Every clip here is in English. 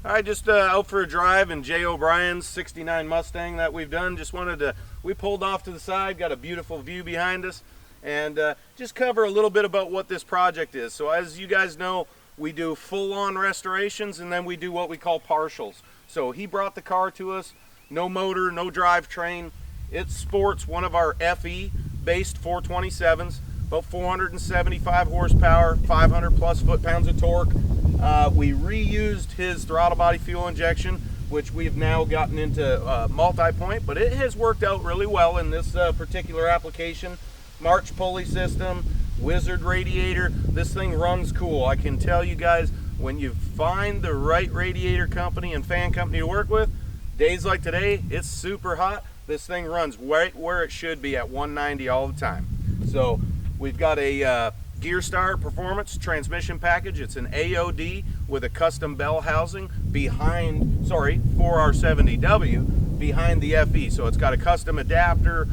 All right, just out for a drive in Jay O'Brien's 69 Mustang that we've done. Just wanted to, we pulled off to the side, got a beautiful view behind us, and just cover a little bit about what this project is. So as you guys know, we do full-on restorations, and then we do what we call partials. So he brought the car to us, no motor, no drivetrain. It sports one of our FE-based 427s, about 475 horsepower, 500 plus foot-pounds of torque. We reused his throttle body fuel injection, which we've now gotten into multi-point, but it has worked out really well in this particular application. March pulley system, Wizard radiator. This thing runs cool. I can tell you guys, when you find the right radiator company and fan company to work with, days like today, it's super hot. This thing runs right where it should be at 190 all the time. So we've got a Gearstar Performance transmission package. It's an AOD with a custom bell housing behind, sorry, 4R70W behind the FE. So it's got a custom adapter,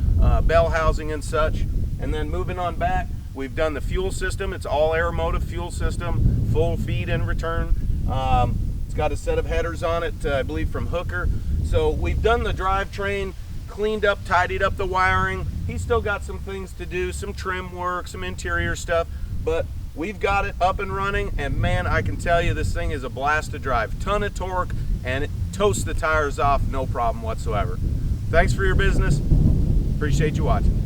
bell housing and such. And then moving on back, we've done the fuel system. It's all Aeromotive fuel system, full feed and return. It's got a set of headers on it, I believe from Hooker. So we've done the drivetrain, cleaned up, tidied up the wiring. He's still got some things to do, some trim work, some interior stuff, but we've got it up and running, and man, I can tell you this thing is a blast to drive. Ton of torque, and it toasts the tires off, no problem whatsoever. Thanks for your business. Appreciate you watching.